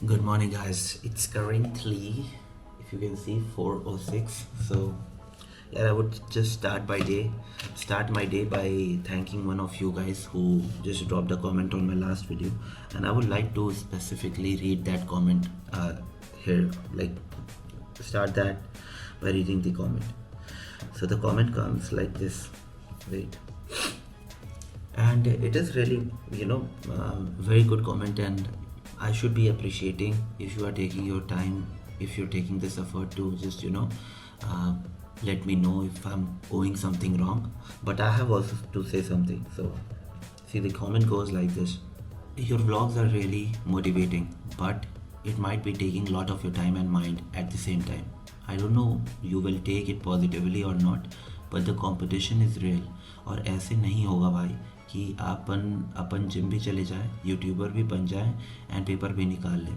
Good morning, guys. It's currently, if you can see, 4:06. So, yeah, I would just start my day by thanking one of you guys who just dropped a comment on my last video, and I would like to specifically read that comment here. Like, start that by reading the comment. So the comment comes like this. Wait. And it is really very good comment, and I should be appreciating if you are taking your time, if you're taking this effort to just uh, let me know if I'm going something wrong. But I have also to say something. So see, the comment goes like this: your vlogs are really motivating, but it might be taking a lot of your time and mind at the same time. I don't know you will take it positively or not, but the competition is real. और ऐसे नहीं होगा भाई कि अपन अपन gym भी चले जाए, YouTuber भी बन जाए एंड पेपर भी निकाल ले.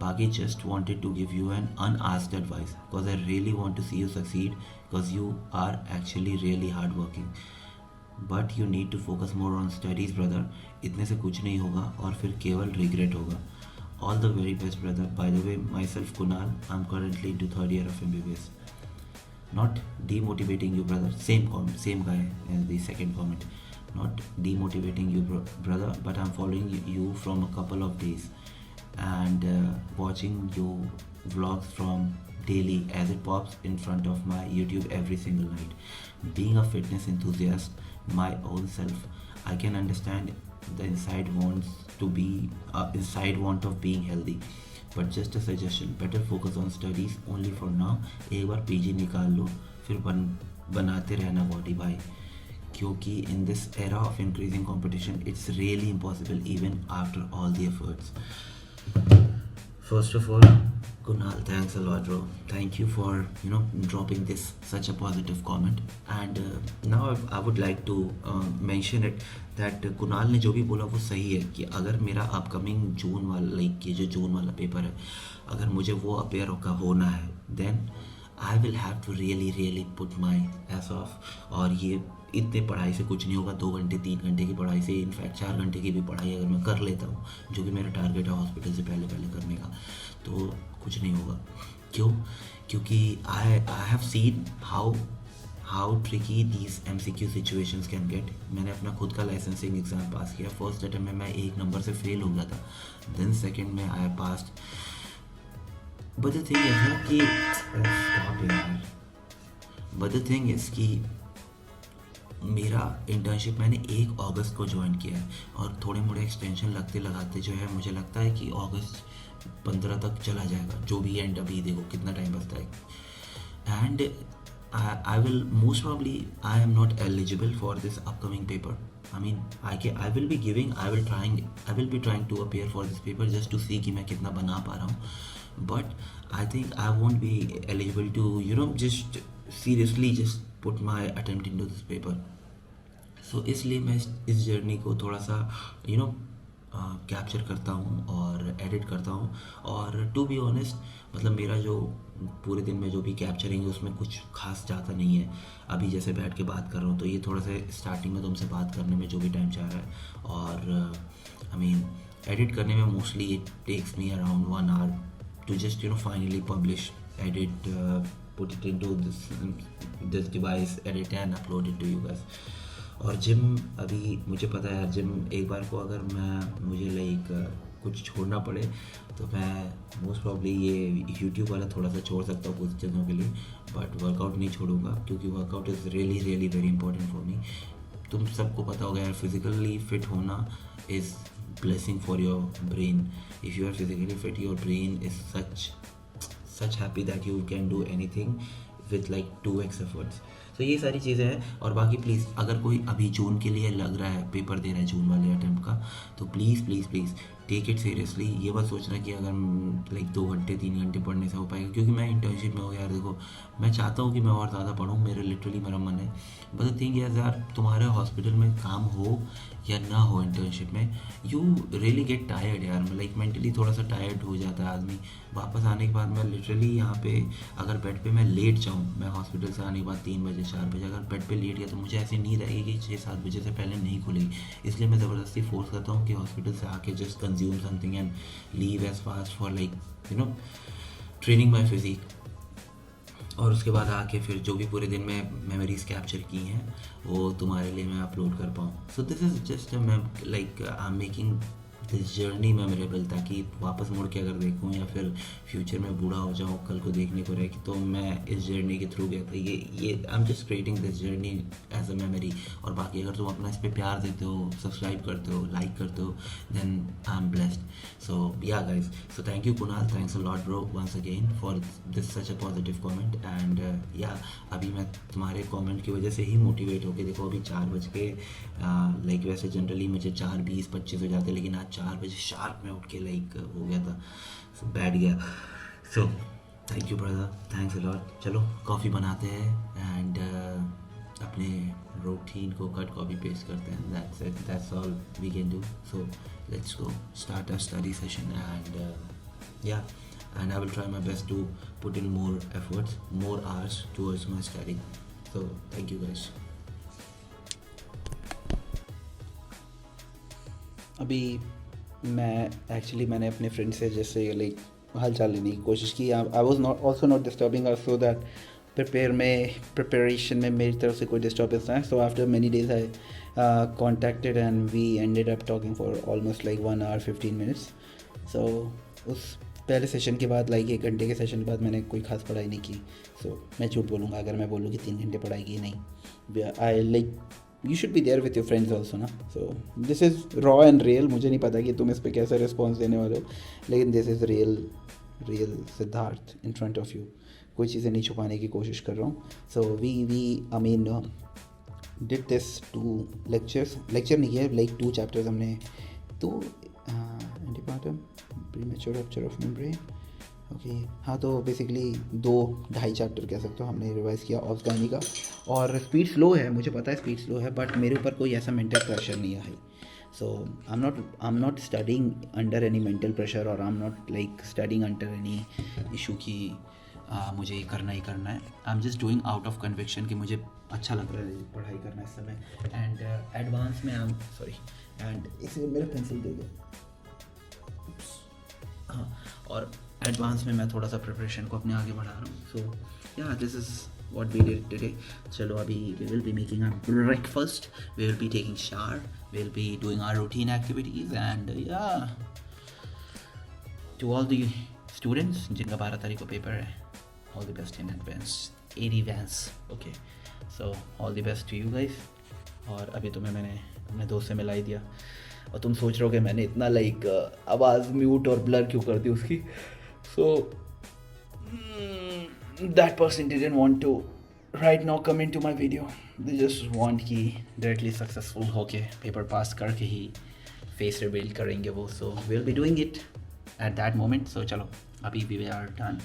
बाकी just wanted to give you an unasked advice because I really want to see you succeed because you are actually really hard working. But you need to focus more on studies brother. इतने से कुछ नहीं होगा और फिर केवल regret होगा. All the very best brother. By the way, myself Kunal, I am currently into third year of MBBS. Not demotivating you, brother. Same guy as the second comment. Not demotivating you, brother, but I'm following you from a couple of days and watching you vlogs from daily as it pops in front of my YouTube every single night. Being a fitness enthusiast, my own self, I can understand the inside want of being healthy. But just a suggestion, better focus on studies only for now. एक बार PG निकाल लो, फिर बनाते रहना body भाई, क्योंकि in this era of increasing competition it's really impossible even after all the efforts. First of all, Kunal, thanks a lot, bro. Thank you for dropping this such a positive comment. And now I would like to mention it that Kunal ने जो भी बोला वो सही है कि अगर मेरा अपकमिंग जून वाला ये जो जून वाला पेपर है, अगर मुझे वो अपेयर का होना है, then I will have to really put my ass off. और ये इतने पढ़ाई से कुछ नहीं होगा. 2 घंटे 3 घंटे की पढ़ाई से, इनफैक्ट 4 घंटे की भी पढ़ाई अगर मैं कर लेता हूँ, जो कि मेरा टारगेट है हॉस्पिटल से पहले करने का, तो कुछ नहीं होगा. क्यों? क्योंकि I have seen how tricky these MCQ situations can get. मैंने अपना खुद का लाइसेंसिंग एग्ज़ाम पास किया. फर्स्ट अटेम्प्ट में मैं 1 नंबर से फेल हो गया था, देन सेकेंड में आई पास. बट द थिंग इज ना कि बट द थिंग इज़ कि मेरा इंटर्नशिप मैंने 1 अगस्त को ज्वाइन किया है, और थोड़े मोड़े एक्सटेंशन लगाते जो है, मुझे लगता है कि अगस्त 15 तक चला जाएगा जो भी. एंड अभी देखो कितना टाइम बचता है. And I will most probably I am not eligible for this upcoming paper. I mean, I will be trying to appear for this paper just to see कि मैं कितना बना पा रहा हूँ. But I think I won't be eligible to just seriously just put my attempt into this paper. So इसलिए मैं इस जर्नी को थोड़ा सा कैप्चर करता हूँ और एडिट करता हूँ. और टू बी ऑनेस्ट, मतलब मेरा जो पूरे दिन में जो भी कैप्चरिंग है उसमें कुछ खास ज़्यादा नहीं है. अभी जैसे बैठ के बात कर रहा हूँ तो ये थोड़ा सा स्टार्टिंग में तुमसे बात करने में जो भी टाइम चाह रहा है, और एडिट करने में mostly it takes me around 1 hour to just finally publish, edit, put it into this device, edit and upload it to you guys. और जिम, अभी मुझे पता है यार, जिम एक बार को अगर मुझे कुछ छोड़ना पड़े तो मैं मोस्ट प्रॉब्ली ये यूट्यूब वाला थोड़ा सा छोड़ सकता हूँ कुछ चीज़ों के लिए, बट वर्कआउट नहीं छोड़ूंगा क्योंकि workout is really very important for me. तुम सबको पता होगा यार, फिजिकली फिट होना is blessing for your brain. If you are physically fit, your brain is such happy that you can do anything with like 2x efforts. तो ये सारी चीज़ें हैं. और बाकी प्लीज़, अगर कोई अभी जून के लिए लग रहा है, पेपर दे रहा है जून वाले अटेम्प्ट का, तो प्लीज़ टेक इट सीरियसली. ये मत सोचना कि अगर 2 घंटे 3 घंटे पढ़ने से हो पाएगा, क्योंकि मैं इंटर्नशिप में हो यार. देखो, मैं चाहता हूँ कि मैं और ज़्यादा पढूँ, मेरा मन है. बट द थिंग इज़ यार, तुम्हारे हॉस्पिटल में काम हो या ना हो इंटर्नशिप में, यू रियली गेट टायर्ड यार. मेंटली थोड़ा सा टायर्ड हो जाता है आदमी. वापस आने के बाद मैं लिटरली यहाँ पे अगर बेड पे मैं लेट जाऊँ, मैं हॉस्पिटल से आने के बाद 3 बजे 4 बजे अगर बेड पे लेट गया, तो मुझे ऐसी नींद आएगी कि 6-7 बजे से पहले नहीं खुलेगी. इसलिए मैं ज़बरदस्ती फोर्स करता हूँ कि हॉस्पिटल से आके just consume something and leave as fast for like training my physique, और उसके बाद आके फिर जो भी पूरे दिन में मेमोरीज कैप्चर की हैं वो तुम्हारे लिए मैं अपलोड कर पाऊँ. सो this is just like I am making this journey memorable, ताकि वापस मुड़ के अगर देखूँ या फिर फ्यूचर में बूढ़ा हो जाऊँ, कल को देखने को रहे कि तो मैं इस जर्नी के थ्रू गया था. ये I am just creating this journey as a memory. और बाकी अगर तुम अपना इस पर प्यार देते हो, सब्सक्राइब करते हो, लाइक करते हो, then I am blessed. So yeah guys, so thank you Kunal, thanks a lot bro once again for this such a positive comment. And yeah अभी मैं तुम्हारे कॉमेंट की वजह से ही मोटिवेट होके, देखो अभी 4 बज के लाइक वैसे जनरली मुझे 4:20-25 हो जाते, लेकिन आज 4 बजे शार्प में उठ के लाइक हो गया था, सो बैठ गया. सो thank you brother, thanks a lot. चलो कॉफ़ी बनाते हैं एंड अपने रूटीन को कट कॉपी पेस्ट करते हैं. That's it, that's all we can do. So let's go start a study session and yeah and I will try my best to put in more efforts, more hours towards my study. So thank you guys. अभी मैंने अपने friend से जैसे like हाल चाल लेने की कोशिश की. I was not also not disturbing her so that preparation में मेरी तरफ से कोई डिस्टर्बेंस ना है. So after many days I contacted and we ended up talking for almost like 1 hour 15 minutes. सो उस पहले सेशन के बाद लाइक 1 घंटे के सेशन के बाद मैंने कोई खास पढ़ाई नहीं की. सो मैं झूठ बोलूँगा अगर मैं बोलूँ कि 3 घंटे पढ़ाई की. नहीं, I like you should be there with your friends also ना. So this is raw and real. मुझे नहीं पता कि तुम इस पर कैसा रिस्पॉन्स देने वाले हो, लेकिन this is real Siddharth in front of you. कोई चीज़ें नहीं छुपाने की कोशिश कर रहा हूँ. So we I mean did this 2 lecture नहीं है, लाइक 2 चैप्टर्स हमने. तो antepartum premature rupture of membrane, okay. हाँ, तो बेसिकली 2-2.5 चैप्टर कह सकते हो हमने रिवाइज़ किया ऑब्स का. और स्पीड स्लो है, मुझे पता है स्पीड स्लो है, बट मेरे ऊपर कोई ऐसा मेंटल प्रेशर नहीं है. So I am not studying under any mental pressure, और I am not like studying under any issue कि मुझे ये करना ही करना है. I am just doing out of conviction कि मुझे अच्छा लग रहा है पढ़ाई करना इस समय. एंड एडवांस में एंड इसे मेरा पेंसिल दे दो. हाँ, और एडवांस में मैं थोड़ा सा प्रिपरेशन को अपने आगे बढ़ा रहा हूँ. सो या this is what we did today. चलो अभी we will be making our breakfast, we will be taking shower, we will be doing our routine activities. And yeah to all the students जिनका 12 तारीख को paper है, all the best in advance. Okay, so all the best to you guys. और अभी तुम्हें मैंने अपने दोस्त से मिला ही दिया, और तुम सोच रहे हो कि मैंने इतना लाइक आवाज़ म्यूट और ब्लर क्यों कर दी उसकी. So that person didn't want to right now come into my video. They just want कि डायरेक्टली सक्सेसफुल होके पेपर पास करके ही फेस रिवील करेंगे वो. So we will be doing it at that moment. So चलो अभी we are done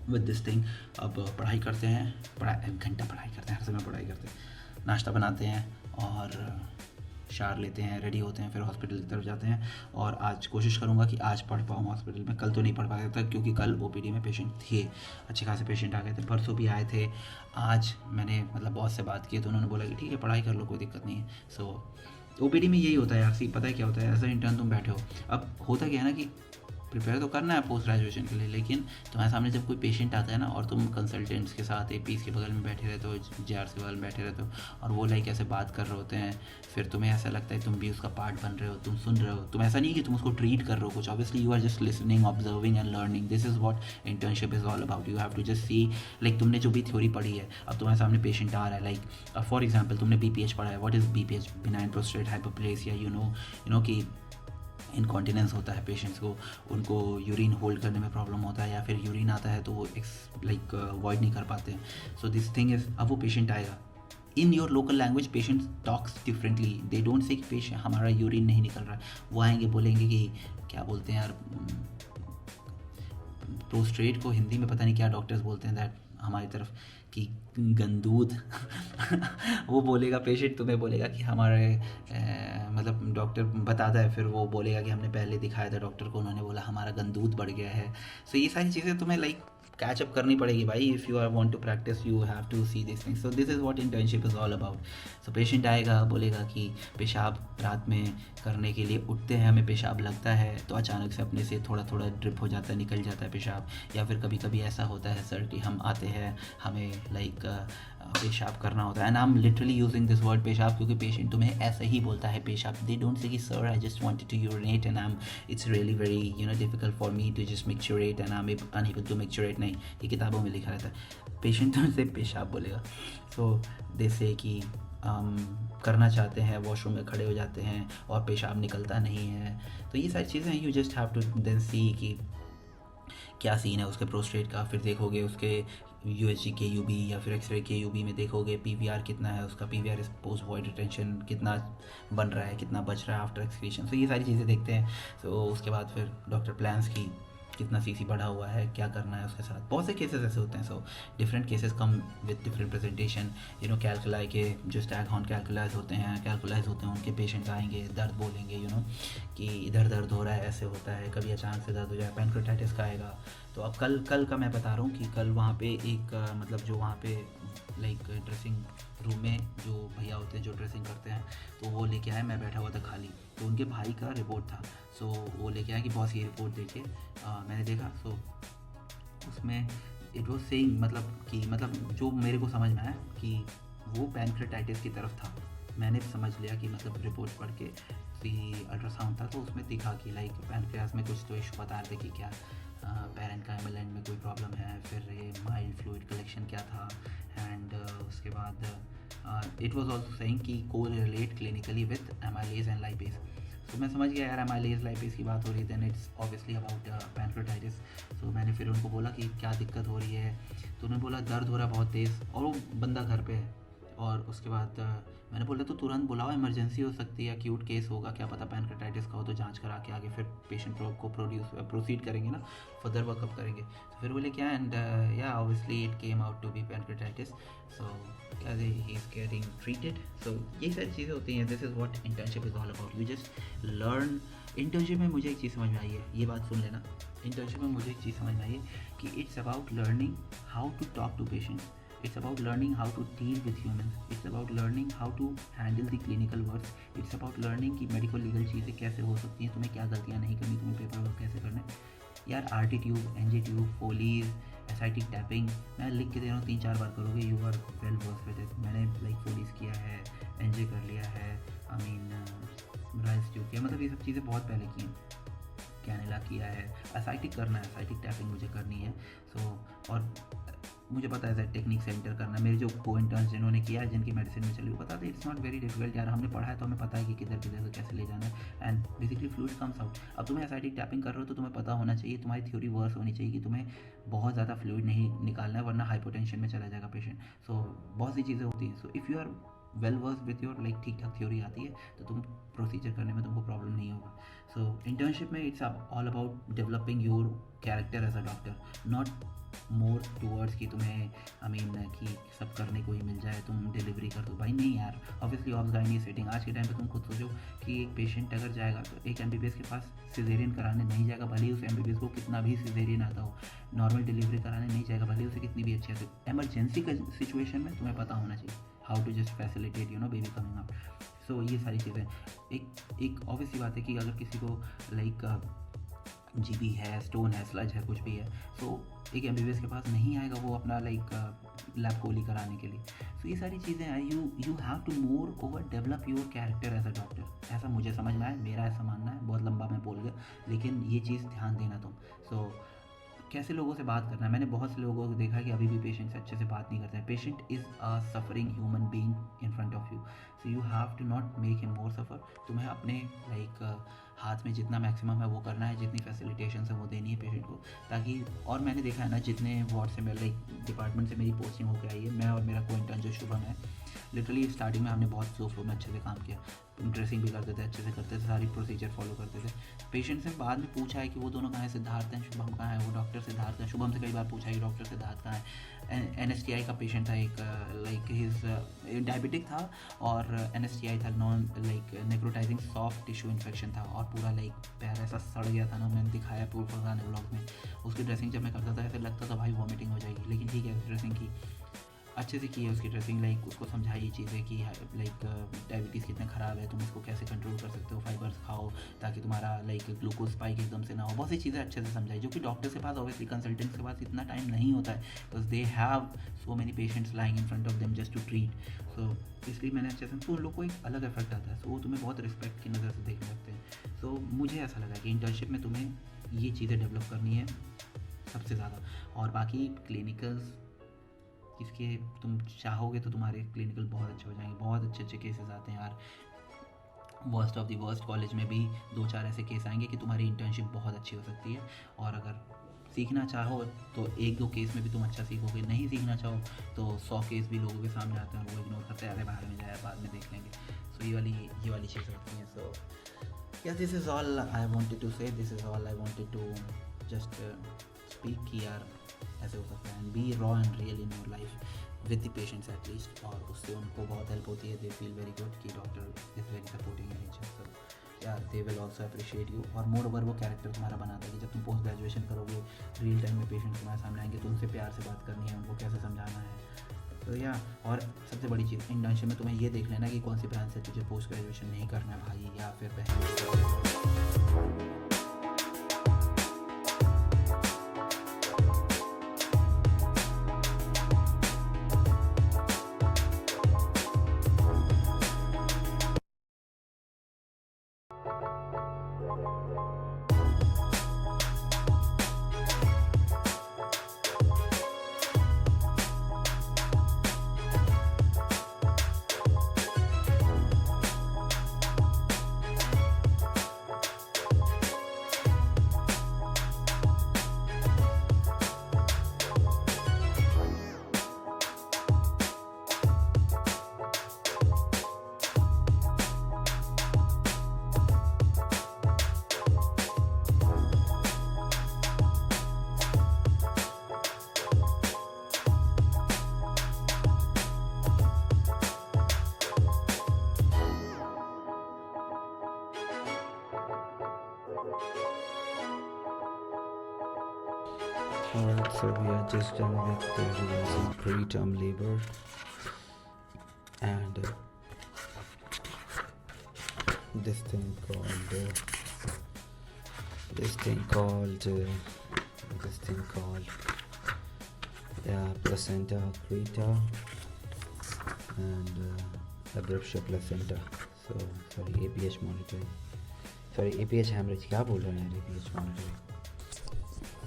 with this thing. अब पढ़ाई करते हैं, 1 घंटा पढ़ाई करते हैं, हर समय पढ़ाई करते हैं. नाश्ता बनाते हैं और शार लेते हैं, रेडी होते हैं, फिर हॉस्पिटल की तरफ जाते हैं. और आज कोशिश करूंगा कि आज पढ़ पाऊँ हॉस्पिटल में. कल तो नहीं पढ़ पाया था क्योंकि कल ओपीडी में पेशेंट थे, अच्छे खासे पेशेंट आ गए थे. परसों भी आए थे. आज मैंने मतलब बॉस से बात की तो उन्होंने बोला कि ठीक है पढ़ाई कर लो, कोई दिक्कत नहीं है. सो ओपीडी में यही होता है यार. पता है क्या होता है, एज अ इंटर्न तुम बैठे हो. अब होता क्या है ना कि प्रिपेयर तो करना है पोस्ट ग्रेजुएशन के लिए, लेकिन तुम्हारे सामने जब कोई पेशेंट आता है ना और तुम कंसल्टेंट्स के साथ एपीस के बगल में बैठे रहते हो, जेआरसी के बगल में बैठे रहते हो, और वो लाइक ऐसे बात कर रहे होते हैं, फिर तुम्हें ऐसा लगता है तुम भी उसका पार्ट बन रहे हो, तुम सुन रहे हो. तुम ऐसा नहीं कि तुम उसको ट्रीट कर रहे हो कुछ, obviously you are just listening, observing and learning. This is what internship is all about. You have to just see like तुमने जो भी थ्योरी पढ़ी है, अब तुम्हारे सामने पेशेंट आ रहा है. लाइक फॉर एग्जाम्पल तुमने बीपीएच पढ़ा है. What is BPH? Benign prostate hyperplasia. You know कि इनकॉन्टिनेंस होता है पेशेंट्स को, उनको यूरिन होल्ड करने में प्रॉब्लम होता है, या फिर यूरिन आता है तो वो लाइक अवॉइड नहीं कर पाते हैं. सो दिस थिंग इज़, अब वो पेशेंट आएगा in your local language. Patient talks differently. They don't say कि पेशेंट हमारा यूरिन नहीं निकल रहा है. वो आएंगे बोलेंगे कि क्या बोलते हैं यार, प्रोस्ट्रेट को हिंदी में पता नहीं क्या डॉक्टर्स बोलते हैं दैट हमारी तरफ कि गंदूद. वो बोलेगा पेशेंट, तुम्हें बोलेगा कि हमारे मतलब डॉक्टर बताता है, फिर वो बोलेगा कि हमने पहले दिखाया था डॉक्टर को, उन्होंने बोला हमारा गंदूद बढ़ गया है. सो ये सारी चीज़ें तुम्हें लाइक कैचअप करनी पड़ेगी भाई. If you are want to practice you have to see this thing. So this is what internship is all about. So patient आएगा, बोलेगा कि पेशाब रात में करने के लिए उठते हैं, हमें पेशाब लगता है, तो अचानक से अपने से थोड़ा थोड़ा ड्रिप हो जाता है, निकल जाता है पेशाब. या फिर कभी कभी ऐसा होता है सर कि हम आते हैं, हमें लाइक पेशाब करना होता है. And I am literally using this word पेशाब क्योंकि पेशेंट तुम्हें ऐसे ही बोलता है पेशाब. दे डोंट से कि sir I just wanted to urinate and it's really very difficult for me to just micturate and I am unable to micturate. नहीं, ये किताबों में लिखा रहता है. पेशेंट तुमसे पेशाब बोलेगा. सो दे से कि करना चाहते हैं, वॉशरूम में खड़े हो जाते हैं और पेशाब निकलता नहीं है. तो ये सारी चीज़ें you just have to then see कि क्या सीन है उसके प्रोस्टेट का. फिर देखोगे उसके UHG KUB या फिर एक्सरे KUB में देखोगे PVR कितना है उसका. PVR is post void retention कितना बन रहा है, कितना बच रहा है आफ्टर एक्सक्रीशन. सो ये सारी चीज़ें देखते हैं. सो उसके बाद फिर डॉक्टर प्लान्स की कितना CC बढ़ा हुआ है, क्या करना है उसके साथ. बहुत से केसेस ऐसे होते हैं. So different cases come with different presentation. Calculi के जो स्टैग हॉर्न कैलकुलाइज होते हैं उनके पेशेंट्स आएंगे, दर्द बोलेंगे कि इधर दर्द हो रहा है, ऐसे होता है, कभी अचानक से दर्द हो जाए, पैनक्रेटाइटिस का आएगा. तो अब कल का मैं बता रहा हूँ कि कल वहाँ पे एक मतलब जो वहाँ पे लाइक ड्रेसिंग रूम में जो भैया होते हैं जो ड्रेसिंग करते हैं, तो वो लेके आए, मैं बैठा हुआ था खाली. तो उनके भाई का रिपोर्ट था. सो वो लेके आए कि बॉस ये रिपोर्ट देखिए. मैंने देखा. सो उसमें इट वॉज सेइंग मतलब जो मेरे को समझ में आया कि वो पैनक्रेटाइटिस की तरफ था. मैंने समझ लिया कि मतलब रिपोर्ट पढ़ के अल्ट्रासाउंड था तो उसमें दिखा कि लाइक पैनक्रियास में कुछ तो इशू बता रहे थे कि क्या पेरेंट का एमएलएन में कोई प्रॉब्लम है. फिर ये माइल्ड फ्लूइड कलेक्शन क्या था. एंड उसके बाद इट वाज आल्सो सेइंग कि को relate clinically with amylase and lipase. तो मैं समझ गया यार एमाइलेज लाइपेज की बात हो रही. Then it's obviously about pancreatitis. तो मैंने फिर उनको बोला कि क्या दिक्कत हो रही है. तो उन्होंने बोला दर्द हो रहा बहुत तेज़, और वो बंदा घर पे है. और उसके बाद मैंने बोला तो तुरंत बुलाओ, इमरजेंसी हो सकती है, एक्यूट केस होगा, क्या पता पैनक्रेटाइटिस का हो. तो जांच करा के आगे फिर पेशेंट को प्रोसीड करेंगे ना, फर्दर वर्कअप करेंगे. तो फिर बोले क्या. एंड या obviously it came out to be pancreatitis. So क्या ही इज़ गेटिंग ट्रीटेड. सो ये सारी चीज़ें होती हैं. This is what internship is all about. You just learn. Internship में मुझे एक चीज़ समझ में आई है, ये बात सुन लेना. इंटर्नशिप में मुझे एक चीज़ समझ में आई है कि it's about learning how to talk to patients. It's about learning how to deal with humans. It's about learning how to handle the clinical works. It's about learning कि मेडिकल लीगल चीज़ें कैसे हो सकती हैं, तुम्हें क्या गलतियाँ नहीं करनी, तुम्हें पेपर वर्क कैसे करना है. यार RT tube, NG tube, Foleys, SIT tapping मैं लिख के दे रहा हूँ, 3-4 बार करोगे, you are well versed with it. मैंने लाइक फोलीज किया है, NG कर लिया है, राइस ट्यूब किया, मतलब ये सब चीज़ें बहुत पहले की हैं. कैनेला किया है, SIT करना है, SIT टैपिंग मुझे करनी है. सो और मुझे पता है टेक्निक सेंटर करना. मेरे जो को इंटर्न्स जिन्होंने किया है, जिनकी मेडिसिन में चली, वो पता है इट्स नॉट वेरी डिफिकल्ट यार. हमने पढ़ा है तो हमें पता है कि किधर किधर कैसे ले जाना है. And basically fluid comes out. अब तुम्हें SIT टैपिंग कर रहे हो तो तुम्हें पता होना चाहिए, तुम्हारी थ्योरी वर्स होनी चाहिए कि तुम्हें बहुत ज़्यादा फ्लूइड नहीं निकालना है, वरना हाइपोटेंशन में चला जाएगा पेशेंट. सो बहुत सी चीज़ें होती हैं. So if you are well versed with your like ठीक ठाक थ्योरी आती है तो तुम प्रोसीजर करने में तुमको प्रॉब्लम नहीं होगा. सो इंटर्नशिप में it's all about developing your character as a doctor, not more towards कि तुम्हें कि सब करने को ही मिल जाए, तुम डिलीवरी कर दो. भाई नहीं यार. Obviously obs gynae setting. आज के टाइम पे तुम खुद सोचो कि एक पेशेंट अगर जाएगा तो एक MBBS के पास सिजेरियन कराने नहीं जाएगा, भले ही उस MBBS को कितना भी सिजेरियन आता हो. नॉर्मल डिलीवरी कराने नहीं जाएगा, भले उसे कितनी भी अच्छी आती. एमरजेंसी का सिचुएशन में तुम्हें पता होना चाहिए how to just facilitate baby coming up. So ये सारी चीज़ें एक ऑब्वियसली बात है कि अगर किसी को लाइक GB है, स्टोन है, स्लज है, कुछ भी है, सो एक MBBS के पास नहीं आएगा वो अपना लाइक लैब कोली कराने के लिए. सो ये सारी चीज़ें हैं. You have to moreover develop your character as a doctor. ऐसा मुझे समझ में आया, मेरा ऐसा मानना है. बहुत लंबा मैं बोल गया, लेकिन ये चीज़ ध्यान देना तुम. सो कैसे लोगों से बात करना है. मैंने बहुत से लोगों को देखा है कि अभी भी पेशेंट से अच्छे से बात नहीं करते हैं. Patient is a suffering human being in front of you. So you have to not make him more suffer. तुम्हें अपने लाइक हाथ में जितना मैक्सिमम है वो करना है, जितनी फैसिलिटेशन है वो देनी है पेशेंट को, ताकि. और मैंने देखा है ना, जितने वार्ड से मैं लाइक डिपार्टमेंट से मेरी पोस्टिंग होकर आई है, मैं और मेरा को इंटर्न जो शुभम है, लिटरली स्टार्टिंग में हमने बहुत फ्लो में अच्छे से काम किया. ड्रेसिंग भी करते थे, अच्छे से करते थे, सारी प्रोसीजर फॉलो करते थे। पेशेंट से बाद में पूछा है कि वो दोनों कहाँ हैं, सिद्धार्थ हैं, शुभम कहाँ है, वो डॉक्टर सिद्धार्थ हैं। शुभम से कई बार पूछा है कि डॉक्टर सिद्धार्थ कहाँ है। NSTI का पेशेंट था एक, लाइक हिज डायबिटिक था और NSTI था, non like necrotising soft tissue infection था और पूरा लाइक पैर ऐसा सड़ गया था ना, मैंने दिखाया पूरे पुराने ब्लॉग में। उसकी ड्रेसिंग जब मैं करता था ऐसे लगता था भाई वॉमिटिंग हो जाएगी, लेकिन ठीक है ड्रेसिंग की अच्छे से की है उसकी ड्रेसिंग। लाइक उसको समझाई ये चीज़ें कि लाइक डायबिटीज़ कितना ख़राब है, तुम इसको कैसे कंट्रोल कर सकते हो, फाइबर्स खाओ ताकि तुम्हारा लाइक ग्लूकोज स्पाइक एकदम से ना हो, बहुत सी चीज़ें अच्छे से समझाई, जो कि डॉक्टर के पास ऑब्वियसली कंसल्टेंट्स के पास इतना टाइम नहीं होता है, because they have so many patients lying in front of them just to treat. So इसलिए मैंने अच्छे से, तो उन लोग को एक अलग इफेक्ट आता है, सो वो तुम्हें बहुत रिस्पेक्ट की नज़र से देखने लगते हैं। सो मुझे ऐसा लगा कि इंटर्नशिप में तुम्हें ये चीज़ें डेवलप करनी है सबसे ज़्यादा। और बाकी क्लिनिकल्स इसके तुम चाहोगे तो तुम्हारे क्लिनिकल बहुत अच्छे हो जाएंगे, बहुत अच्छे अच्छे केसेस आते हैं यार। Worst of the worst college में भी 2-4 ऐसे केस आएंगे कि तुम्हारी इंटर्नशिप बहुत अच्छी हो सकती है। और अगर सीखना चाहो तो 1-2 केस में भी तुम अच्छा सीखोगे, नहीं सीखना चाहो तो 100 केस भी लोगों के सामने आते हैं और वो इग्नोर करते हैं, अरे बाहर में जाए बाद में देख लेंगे। सो ये वाली चीज़ होती है। सो या this is all I wanted to say, this is all I wanted to just speak कि यार ऐसे हो सकता है, and be raw and real in your life with the patients at least, और उससे उनको बहुत हेल्प होती है। दे फील वेरी गुड कि doctor is very supporting in nature, so यार they will also appreciate you. और मोर ओवर वो कैरेक्टर तुम्हारा बनाता है कि जब तुम पोस्ट ग्रेजुएशन करोगे, रियल टाइम में पेशेंट तुम्हारे सामने आएंगे तो उनसे प्यार से बात करनी है, उनको कैसे समझाना है। तो या और सबसे बड़ी चीज़ इंटर्नशिप में तुम्हें ये देख लेना कि कौन सी ब्रांच से तुझे पोस्ट ग्रेजुएशन नहीं करना है भाई, या फिर पहले। Alright, so we are just done with some preterm labor, and this thing called placenta creta and abruptia placenta. So sorry, APH monitoring. Sorry, APH hemorrhage. क्या बोल रहे हैं यार, APH monitoring.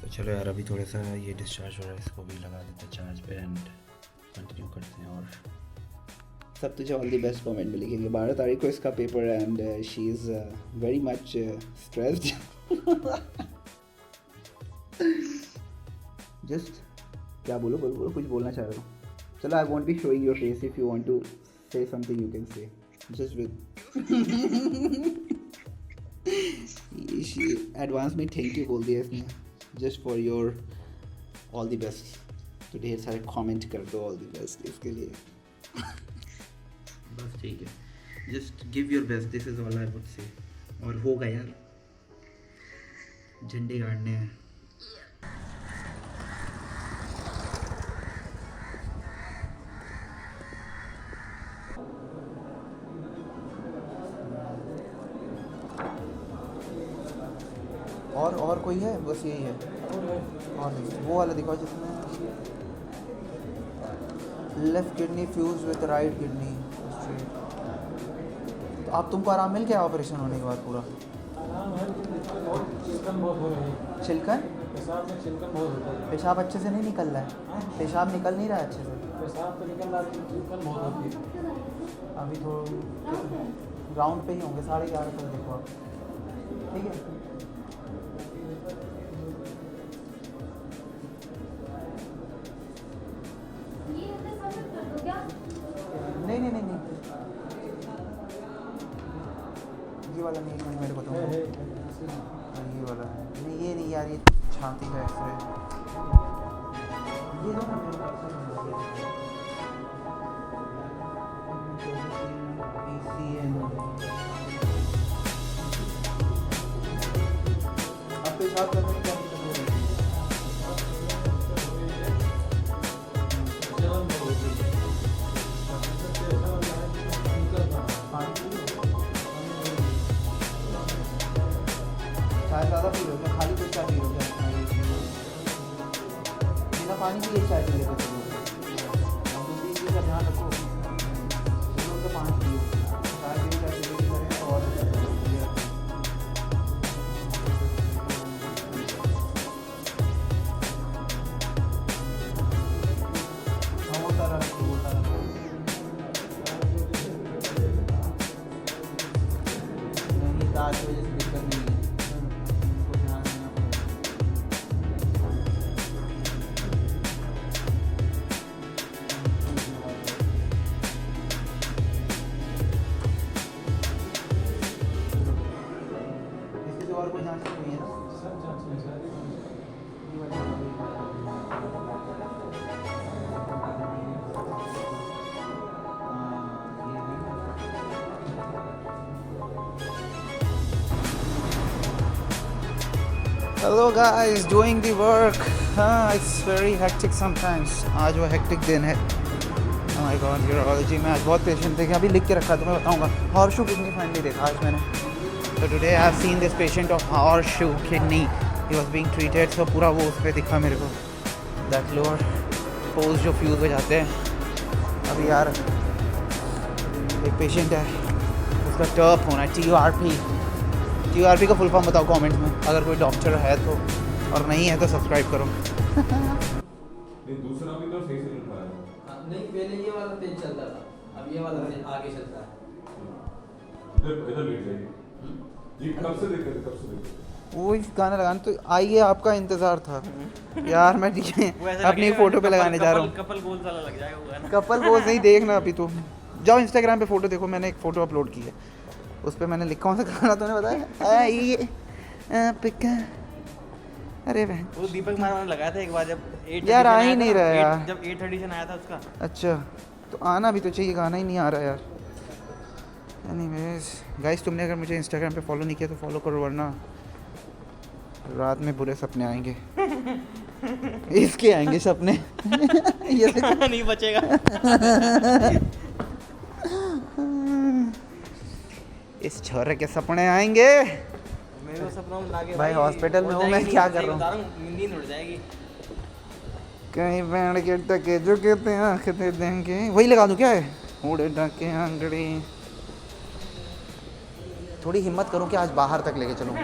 तो चलो यार अभी थोड़ा सा ये डिस्चार्ज हो रहा है, इसको भी लगा देते हैं चार्ज पे एंड कंटिन्यू करते हैं। और सब तुझे ऑल द बेस्ट कमेंट में लिखेंगे। 12 तारीख को इसका पेपर है and she is very much stressed. Just क्या बोलो कुछ बोलना चाह रहा हूँ। चलो, I want be showing your face, if you want to say something you can say just with advance में थैंक यू बोल दिया इसने, just for your all the best. तो ढेर सारे कमेंट कर दो ऑल द बेस्ट इसके लिए। बस ठीक है, just give your best, this is all I would say. और होगा यार, झंडे गाड़ने हैं। और कोई है? बस यही है। और वो वाला दिखाओ जिसमें left kidney fuse with right kidney. तो आप तुमको आराम मिल गया ऑपरेशन होने के बाद पूरा? चिल्कन बहुत हो रही है। चिल्कन? पेशाब में चिल्कन बहुत होता है। पेशाब अच्छे से नहीं निकल रहा है? पेशाब निकल नहीं रहा है अच्छे से? पेशाब तो निकल रहा है, चिल्कन बहुत होती है। अभी तो ग्राउंड पे ही होंगे 11:30 तक, देखो आप। ठीक है, नहीं वाला है नहीं, ये नहीं यार, ये छाती का एक्सरे। ये दो ना मेरे पास आप पेशाब करने में क्या दिक्कत हो रही है? चाय ज़्यादा पी लो क्या? खाली पेट चाय पी लो क्या? बिना पानी के लिए चाय पी लेते थे लोग। हम दूसरी चीज़ का ध्यान रखो, लोग तो पानी पियो, चाय पी लो, चाय पी करें तो और अच्छा है। हाँ वो सारा रखो, वो सारा रखो। नहीं, तार की वजह से दिक्कत नहीं है, उसको ध्यान देना पड़ेगा। इसकी और कोई जांच नहीं है ना? सब जांच में सारी ये वाली Hello guys, doing the work. It's very hectic sometimes. आज वो hectic दिन है. Oh my God, urology में आज बहुत पेशेंट थे कि अभी लिख के रखा है तो मैं बताऊंगा. Horseshoe kidney finally देखा आज मैंने. So today I have seen this patient of horseshoe kidney. He was being treated. So पूरा वो उस पे दिखा मेरे को. That lower pose जो फ्यूज हो जाते हैं. अभी यार एक पेशेंट है, उसका टर्प होना है, TURP का फुल फॉर्म बताओ कमेंट में, अगर कोई डॉक्टर है तो, और नहीं है तो सब्सक्राइब करो। नहीं, दूसरा भी तो सही से लिखा है। नहीं, पहले ये वाला तेज चलता था, अब ये वाला तेज आगे चलता है। इधर लेट जाइए। ये कब से देख रहे? वो गाना लगाने तो आइए, आपका इंतजार था यार। मैं अपनी फ़ोटो पे लगाने जा रहा हूँ। कपल गोल साला लग जाएगा वो, है ना? कपल गोल नहीं देखना अभी, तो जाओ इंस्टाग्राम पे फ़ोटो देखो, मैंने एक फ़ोटो अपलोड की है, उस पर मैंने लिखा कौन सा गाना तूने बताया? ये पिका, अरे बहन वो दीपक मारवा ने लगाया था एक बार, जब 8 यार आ ही नहीं रहा यार, जब 8 एडिशन आया था उसका। अच्छा तो आना भी तो चाहिए, गाना ही नहीं आ रहा यार। एनीवेज गाइस, तुमने अगर मुझे इंस्टाग्राम पे फॉलो नहीं किया तो फॉलो करो, वरना रात में बुरे सपने आएंगे। इसके आएंगे सपने। ये नहीं बचेगा। इस छोरे के सपने आएंगे। मेरे को सपनों में लागे भाई हॉस्पिटल में हूँ मैं, क्या कर रहा हूँ? नींद उड़ जाएगी। कहीं बैंड के टके जो कहते हैं आँख दे देंगे, वही लगा दूँ क्या है? उड़े ढके आंगड़ी। थोड़ी हिम्मत करो कि आज बाहर तक लेके चलूँ।